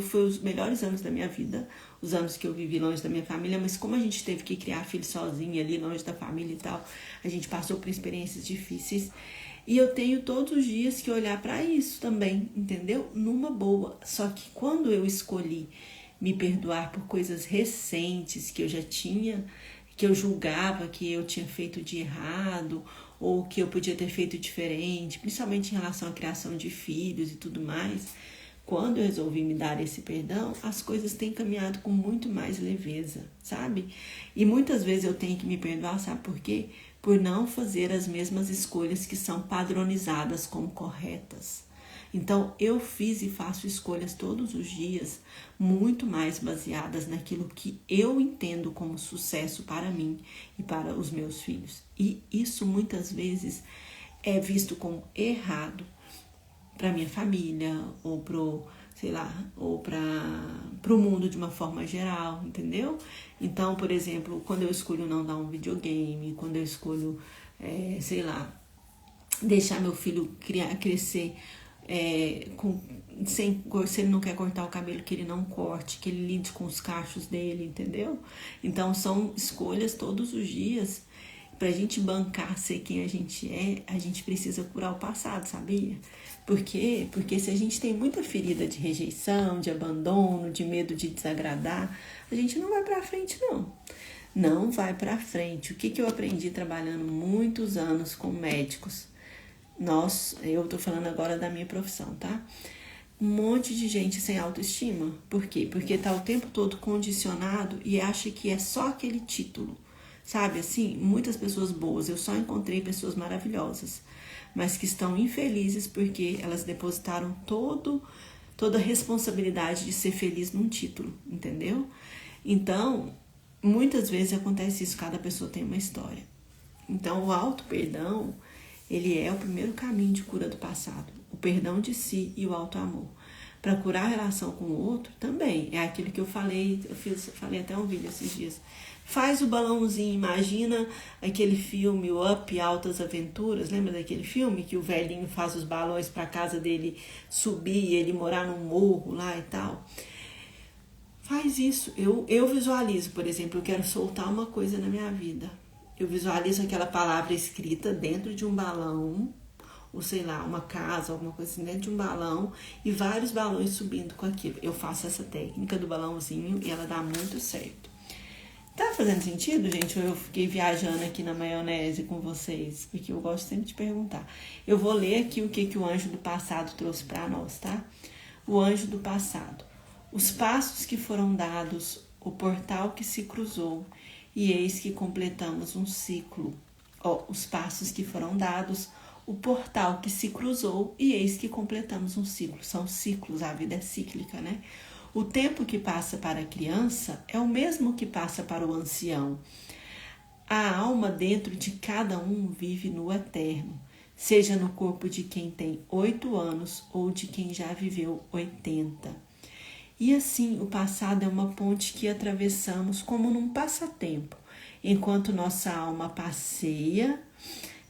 foi os melhores anos da minha vida, os anos que eu vivi longe da minha família, mas como a gente teve que criar filho sozinha ali, longe da família e tal, a gente passou por experiências difíceis. E eu tenho todos os dias que olhar para isso também, entendeu? Numa boa. Só que quando eu escolhi me perdoar por coisas recentes que eu já tinha, que eu julgava que eu tinha feito de errado, ou que eu podia ter feito diferente, principalmente em relação à criação de filhos e tudo mais, quando eu resolvi me dar esse perdão, as coisas têm caminhado com muito mais leveza, sabe? E muitas vezes eu tenho que me perdoar, sabe por quê? Por não fazer as mesmas escolhas que são padronizadas como corretas. Então, eu fiz e faço escolhas todos os dias muito mais baseadas naquilo que eu entendo como sucesso para mim e para os meus filhos. E isso muitas vezes é visto como errado para minha família ou para o mundo de uma forma geral, entendeu? Então, por exemplo, quando eu escolho não dar um videogame, quando eu escolho, deixar meu filho crescer se ele não quer cortar o cabelo, que ele não corte, que ele lide com os cachos dele, entendeu? Então são escolhas todos os dias. Pra gente bancar ser quem a gente precisa curar o passado, sabia? Por quê? Porque se a gente tem muita ferida de rejeição, de abandono, de medo de desagradar, a gente não vai pra frente, não. não vai para frente. O que eu aprendi trabalhando muitos anos com médicos? Eu tô falando agora da minha profissão, tá? Um monte de gente sem autoestima. Por quê? Porque tá o tempo todo condicionado e acha que é só aquele título. Sabe assim? Muitas pessoas boas, eu só encontrei pessoas maravilhosas, mas que estão infelizes porque elas depositaram toda a responsabilidade de ser feliz num título, entendeu? Então, muitas vezes acontece isso, cada pessoa tem uma história. Então, o auto-perdão, ele é o primeiro caminho de cura do passado. O perdão de si e o auto-amor. Para curar a relação com o outro, também. É aquilo que eu falei, falei até um vídeo esses dias. Faz o balãozinho, imagina aquele filme, o Up, Altas Aventuras. Lembra daquele filme que o velhinho faz os balões para a casa dele subir e ele morar num morro lá e tal? Faz isso. Eu visualizo, por exemplo, eu quero soltar uma coisa na minha vida. Eu visualizo aquela palavra escrita dentro de um balão, ou sei lá, uma casa, alguma coisa assim, dentro de um balão, e vários balões subindo com aquilo. Eu faço essa técnica do balãozinho e ela dá muito certo. Tá fazendo sentido, gente? Ou eu fiquei viajando aqui na maionese com vocês? Porque eu gosto sempre de perguntar. Eu vou ler aqui o que o anjo do passado trouxe para nós, tá? O anjo do passado. Os passos que foram dados, o portal que se cruzou, e eis que completamos um ciclo. Os passos que foram dados, o portal que se cruzou, e eis que completamos um ciclo. São ciclos, a vida é cíclica, né? O tempo que passa para a criança é o mesmo que passa para o ancião. A alma dentro de cada um vive no eterno, seja no corpo de quem tem 8 anos ou de quem já viveu 80. E assim, o passado é uma ponte que atravessamos como num passatempo, enquanto nossa alma passeia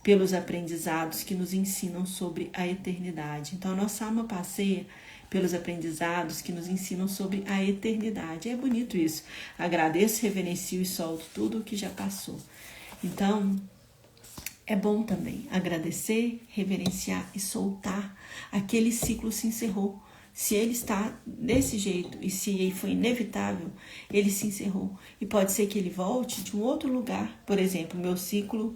pelos aprendizados que nos ensinam sobre a eternidade. Então, a nossa alma passeia pelos aprendizados que nos ensinam sobre a eternidade. É bonito isso. Agradeço, reverencio e solto tudo o que já passou. Então, é bom também agradecer, reverenciar e soltar. Aquele ciclo se encerrou. Se ele está desse jeito e se ele foi inevitável, ele se encerrou. E pode ser que ele volte de um outro lugar. Por exemplo, meu ciclo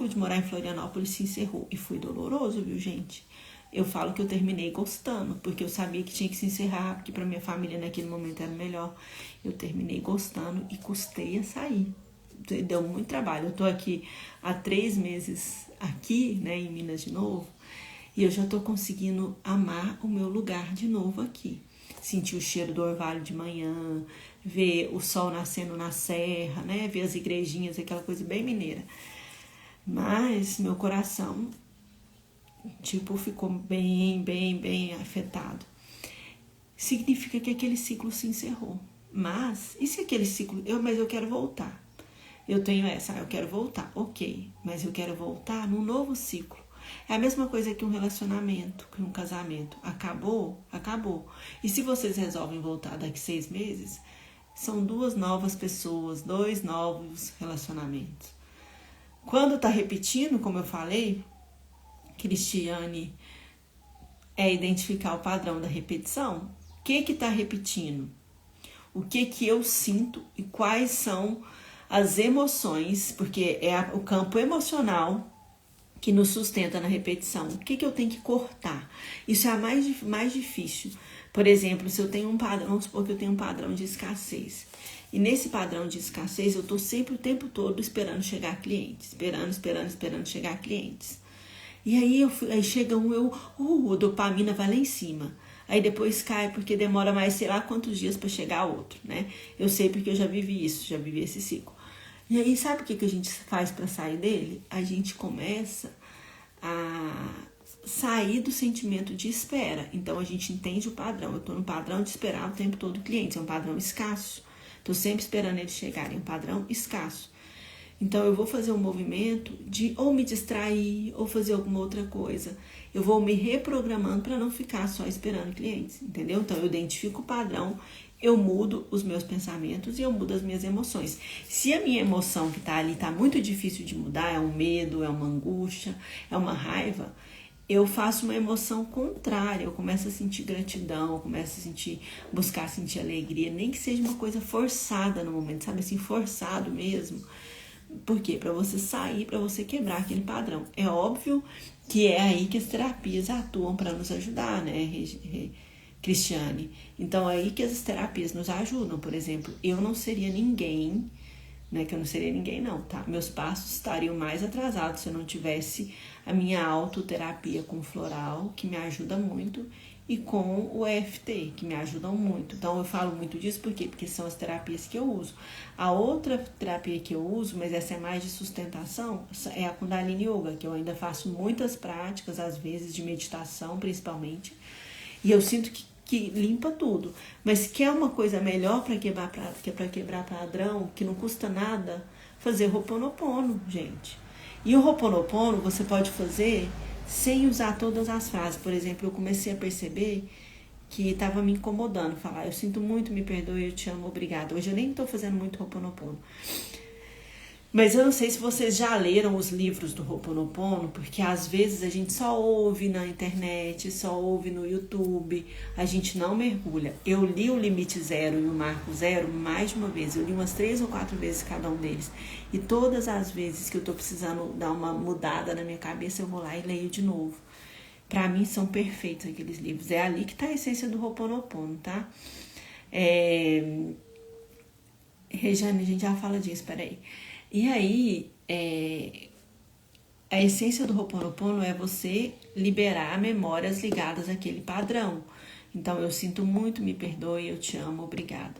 de morar em Florianópolis se encerrou. E foi doloroso, viu, gente? Eu falo que eu terminei gostando, porque eu sabia que tinha que se encerrar, porque para minha família naquele momento era melhor. Eu terminei gostando e custei a sair. Deu muito trabalho. Eu tô aqui há 3 meses aqui, né, em Minas de novo, e eu já tô conseguindo amar o meu lugar de novo aqui. Sentir o cheiro do orvalho de manhã, ver o sol nascendo na serra, né, ver as igrejinhas, aquela coisa bem mineira. Mas meu coração ficou bem afetado. Significa que aquele ciclo se encerrou. Mas, e se aquele ciclo... Mas eu quero voltar. Eu tenho eu quero voltar. Ok, mas eu quero voltar num novo ciclo. É a mesma coisa que um relacionamento, que um casamento. Acabou? Acabou. E se vocês resolvem voltar daqui 6 meses, são 2 novas pessoas, 2 novos relacionamentos. Quando tá repetindo, como eu falei, Cristiane, é identificar o padrão da repetição. O que está repetindo? O que eu sinto e quais são as emoções, porque é o campo emocional que nos sustenta na repetição. O que eu tenho que cortar? Isso é a mais difícil. Por exemplo, se eu tenho um padrão, vamos supor que eu tenho um padrão de escassez. E nesse padrão de escassez, eu estou sempre o tempo todo esperando chegar clientes. Esperando chegar clientes. E aí chega a dopamina vai lá em cima. Aí depois cai porque demora mais sei lá quantos dias para chegar outro, né? Eu sei porque eu já vivi isso, já vivi esse ciclo. E aí sabe o que a gente faz para sair dele? A gente começa a sair do sentimento de espera. Então a gente entende o padrão. Eu estou no padrão de esperar o tempo todo o cliente. É um padrão escasso. Estou sempre esperando eles chegarem. É um padrão escasso. Então, eu vou fazer um movimento de ou me distrair ou fazer alguma outra coisa. Eu vou me reprogramando para não ficar só esperando clientes, entendeu? Então, eu identifico o padrão, eu mudo os meus pensamentos e eu mudo as minhas emoções. Se a minha emoção que está ali está muito difícil de mudar, é um medo, é uma angústia, é uma raiva, eu faço uma emoção contrária, eu começo a sentir gratidão, eu começo buscar sentir alegria, nem que seja uma coisa forçada no momento, sabe assim, forçado mesmo. Por quê? Para você sair, para você quebrar aquele padrão. É óbvio que é aí que as terapias atuam para nos ajudar, né, Cristiane? Então, é aí que as terapias nos ajudam. Por exemplo, eu não seria ninguém, né, que eu não seria ninguém não, tá? Meus passos estariam mais atrasados se eu não tivesse a minha autoterapia com floral, que me ajuda muito, e com o EFT, que me ajudam muito. Então, eu falo muito disso, por quê? Porque são as terapias que eu uso. A outra terapia que eu uso, mas essa é mais de sustentação, é a Kundalini Yoga, que eu ainda faço muitas práticas, às vezes de meditação, principalmente, e eu sinto que limpa tudo. Mas quer uma coisa melhor para quebrar padrão, que não custa nada, fazer Ho'oponopono, gente. E o Ho'oponopono você pode fazer sem usar todas as frases. Por exemplo, eu comecei a perceber que estava me incomodando falar: eu sinto muito, me perdoe, eu te amo, obrigada. Hoje eu nem estou fazendo muito Ho'oponopono. Mas eu não sei se vocês já leram os livros do Ho'oponopono, porque às vezes a gente só ouve na internet, só ouve no YouTube, a gente não mergulha. Eu li o Limite Zero e o Marco Zero mais de uma vez, eu li umas 3 ou 4 vezes cada um deles. E todas as vezes que eu tô precisando dar uma mudada na minha cabeça, eu vou lá e leio de novo. Pra mim são perfeitos aqueles livros. É ali que tá a essência do Ho'oponopono, tá? Regiane, a gente já fala disso, peraí. E aí, a essência do Ho'oponopono é você liberar memórias ligadas àquele padrão. Então, eu sinto muito, me perdoe, eu te amo, obrigada.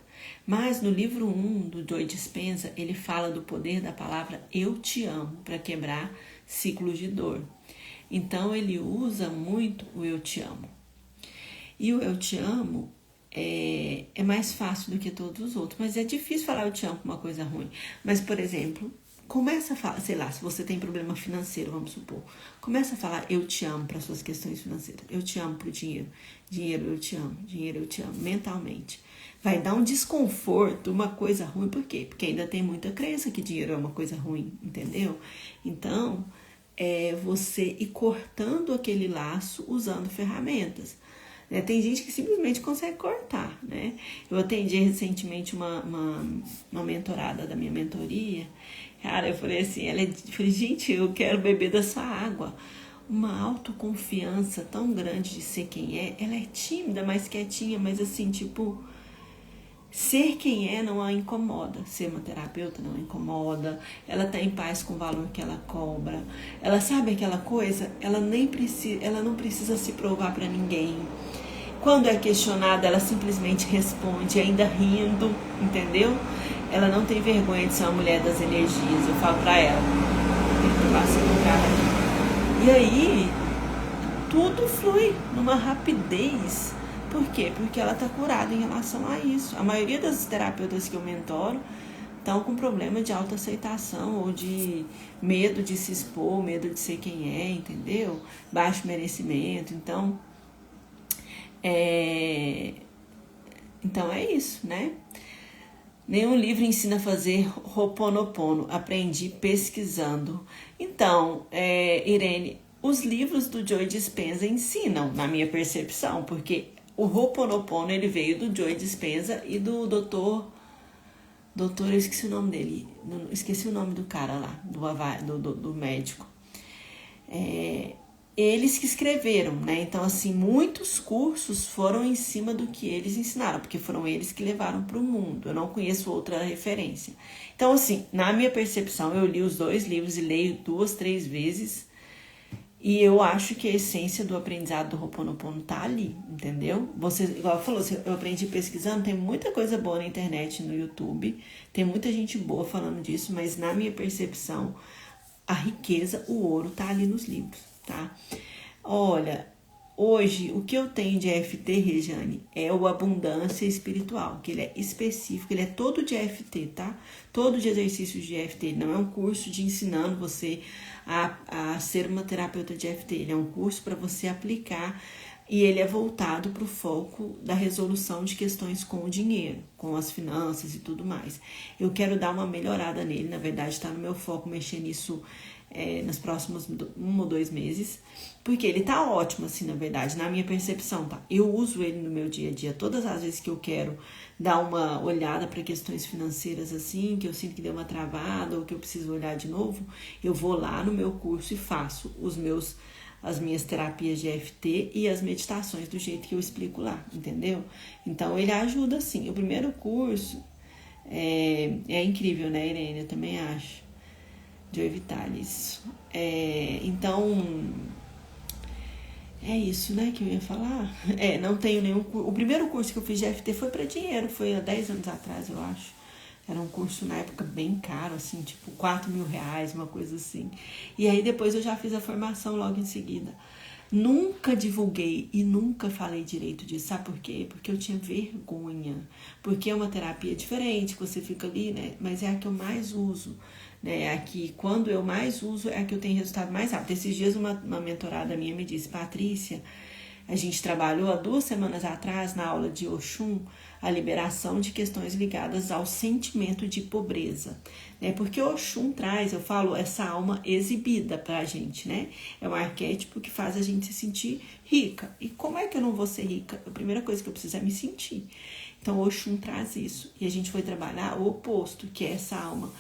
Mas no livro 1 do Joe Dispenza, ele fala do poder da palavra eu te amo para quebrar ciclos de dor. Então, ele usa muito o eu te amo. E o eu te amo é mais fácil do que todos os outros, mas é difícil falar eu te amo com uma coisa ruim. Mas, por exemplo, começa a falar, sei lá, se você tem problema financeiro, vamos supor, começa a falar eu te amo para suas questões financeiras, eu te amo pro dinheiro, dinheiro eu te amo, mentalmente. Vai dar um desconforto, uma coisa ruim, por quê? Porque ainda tem muita crença que dinheiro é uma coisa ruim, entendeu? Então, é você ir cortando aquele laço usando ferramentas. Tem gente que simplesmente consegue cortar, né? Eu atendi recentemente uma mentorada da minha mentoria. Cara, eu falei assim, falei, gente, eu quero beber dessa água. Uma autoconfiança tão grande de ser quem é. Ela é tímida, mais quietinha, mas assim, tipo, ser quem é não a incomoda. Ser uma terapeuta não a incomoda. Ela tá em paz com o valor que ela cobra. Ela sabe aquela coisa, ela não precisa se provar para ninguém. Quando é questionada, ela simplesmente responde, ainda rindo, entendeu? Ela não tem vergonha de ser uma mulher das energias. Eu falo pra ela. E aí, tudo flui numa rapidez. Por quê? Porque ela tá curada em relação a isso. A maioria das terapeutas que eu mentoro estão com problema de autoaceitação ou de medo de se expor, medo de ser quem é, entendeu? Baixo merecimento. Então é isso, né? Nenhum livro ensina a fazer Ho'oponopono. Aprendi pesquisando. Então, Irene, os livros do Joe Dispenza ensinam, na minha percepção, porque o Ho'oponopono ele veio do Joe Dispenza e do doutor, eu esqueci o nome dele, esqueci o nome do cara lá, do médico. Eles que escreveram, né? Então, assim, muitos cursos foram em cima do que eles ensinaram, porque foram eles que levaram para o mundo. Eu não conheço outra referência. Então, assim, na minha percepção, eu li os 2 livros e leio 2, 3 vezes, e eu acho que a essência do aprendizado do Ho'oponopono tá ali, entendeu? Você, igual falou, eu aprendi pesquisando, tem muita coisa boa na internet, no YouTube, tem muita gente boa falando disso, mas na minha percepção, a riqueza, o ouro tá ali nos livros, tá? Olha, hoje o que eu tenho de EFT, Regiane, é o Abundância Espiritual, que ele é específico, ele é todo de EFT, tá? Todo de exercícios de EFT, ele não é um curso de ensinando você a ser uma terapeuta de EFT, ele é um curso para você aplicar E ele é voltado para o foco da resolução de questões com o dinheiro, com as finanças e tudo mais. Eu quero dar uma melhorada nele, na verdade está no meu foco mexer nisso nos próximos 1 ou 2 meses, porque ele tá ótimo, assim, na verdade, na minha percepção, tá? Eu uso ele no meu dia a dia, todas as vezes que eu quero dar uma olhada para questões financeiras, assim, que eu sinto que deu uma travada ou que eu preciso olhar de novo, eu vou lá no meu curso e faço as minhas terapias de EFT e as meditações do jeito que eu explico lá, entendeu? Então, ele ajuda, sim. O primeiro curso é incrível, né, Irene? Eu também acho. De eu evitar isso. Então, é isso, né, que eu ia falar. Não tenho nenhum... O primeiro curso que eu fiz de EFT foi para dinheiro, foi há 10 anos atrás, eu acho. Era um curso na época bem caro, assim, tipo 4 mil reais, uma coisa assim. E aí depois eu já fiz a formação logo em seguida. Nunca divulguei e nunca falei direito disso. Sabe por quê? Porque eu tinha vergonha. Porque é uma terapia diferente, que você fica ali, né? Mas é a que eu mais uso, né? A que, quando eu mais uso, é a que eu tenho resultado mais rápido. Esses dias uma mentorada minha me disse, Patrícia, a gente trabalhou há 2 semanas atrás, na aula de Oxum, a liberação de questões ligadas ao sentimento de pobreza, né? Porque Oxum traz, eu falo, essa alma exibida pra gente, né? É um arquétipo que faz a gente se sentir rica. E como é que eu não vou ser rica? A primeira coisa que eu preciso é me sentir. Então, Oxum traz isso. E a gente foi trabalhar o oposto, que é essa alma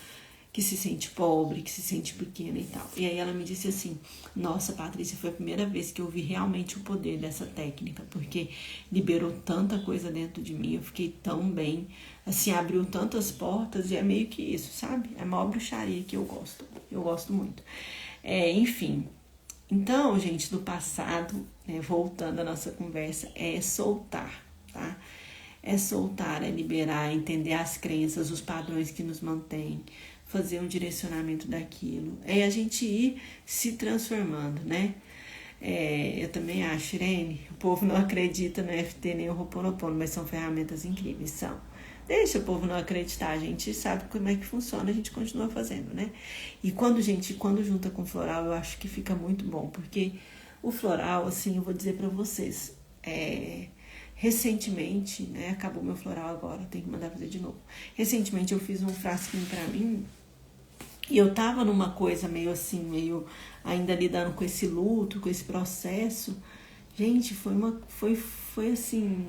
que se sente pobre, que se sente pequena e tal. E aí ela me disse assim, nossa, Patrícia, foi a primeira vez que eu vi realmente o poder dessa técnica, porque liberou tanta coisa dentro de mim, eu fiquei tão bem, assim, abriu tantas portas, e é meio que isso, sabe? É a maior bruxaria que eu gosto muito. Enfim, então, gente, do passado, né, voltando à nossa conversa, é soltar, tá? É soltar, é liberar, entender as crenças, os padrões que nos mantêm, fazer um direcionamento daquilo. É a gente ir se transformando, né? Eu também acho, Irene, o povo não acredita no EFT nem no Ho'oponopono, mas são ferramentas incríveis, são. Deixa o povo não acreditar, a gente sabe como é que funciona, a gente continua fazendo, né? E quando junta com floral, eu acho que fica muito bom, porque o floral, assim, eu vou dizer pra vocês, recentemente, né, acabou meu floral agora, tenho que mandar fazer de novo. Recentemente eu fiz um frasquinho pra mim, e eu tava numa coisa meio assim, meio ainda lidando com esse luto, com esse processo. Gente, foi assim,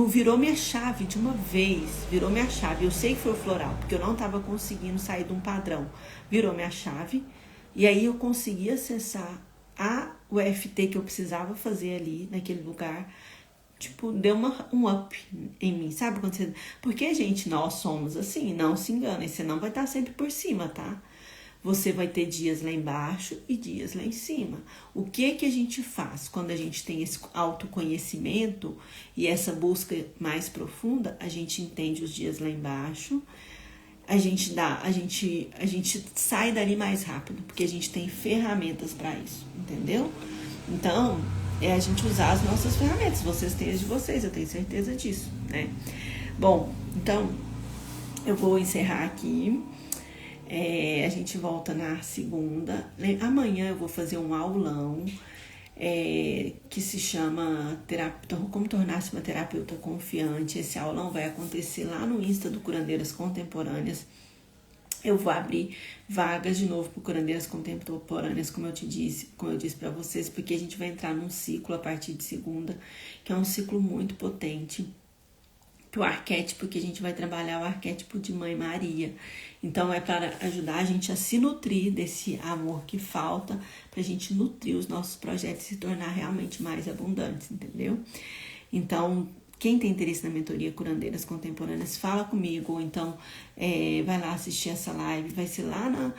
virou minha chave de uma vez, virou minha chave. Eu sei que foi o floral, porque eu não tava conseguindo sair de um padrão. Virou minha chave, e aí eu consegui acessar o EFT que eu precisava fazer ali, naquele lugar. Tipo, deu um up em mim, sabe? Porque, gente, nós somos assim, não se engane, você não vai estar sempre por cima, tá? Você vai ter dias lá embaixo e dias lá em cima. O que a gente faz quando a gente tem esse autoconhecimento e essa busca mais profunda? A gente entende os dias lá embaixo, a gente sai dali mais rápido, porque a gente tem ferramentas para isso, entendeu? Então, é a gente usar as nossas ferramentas. Vocês têm as de vocês, eu tenho certeza disso, né? Bom, então, eu vou encerrar aqui. A gente volta na segunda. Amanhã eu vou fazer um aulão que se chama Como Tornar-se uma Terapeuta Confiante. Esse aulão vai acontecer lá no Insta do Curandeiras Contemporâneas. Eu vou abrir vagas de novo para curandeiras contemporâneas, como eu disse para vocês, porque a gente vai entrar num ciclo a partir de segunda, que é um ciclo muito potente. O arquétipo que a gente vai trabalhar é o arquétipo de Mãe Maria. Então é para ajudar a gente a se nutrir desse amor que falta, para a gente nutrir os nossos projetos e se tornar realmente mais abundantes, entendeu? Então, quem tem interesse na mentoria Curandeiras Contemporâneas, fala comigo, ou então vai lá assistir essa live, vai ser lá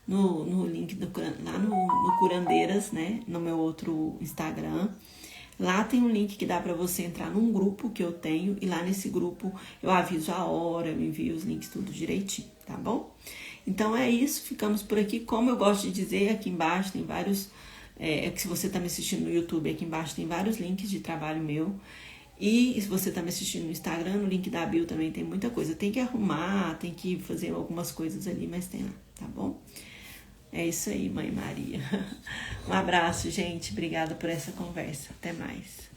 no link, lá no Curandeiras, né, no meu outro Instagram. Lá tem um link que dá para você entrar num grupo que eu tenho, e lá nesse grupo eu aviso a hora, eu envio os links tudo direitinho, tá bom? Então é isso, ficamos por aqui. Como eu gosto de dizer, aqui embaixo tem vários, que se você tá me assistindo no YouTube, aqui embaixo tem vários links de trabalho meu. E se você tá me assistindo no Instagram, no link da bio também tem muita coisa. Tem que arrumar, tem que fazer algumas coisas ali, mas tem lá, tá bom? É isso aí, Mãe Maria. Um abraço, gente. Obrigada por essa conversa. Até mais.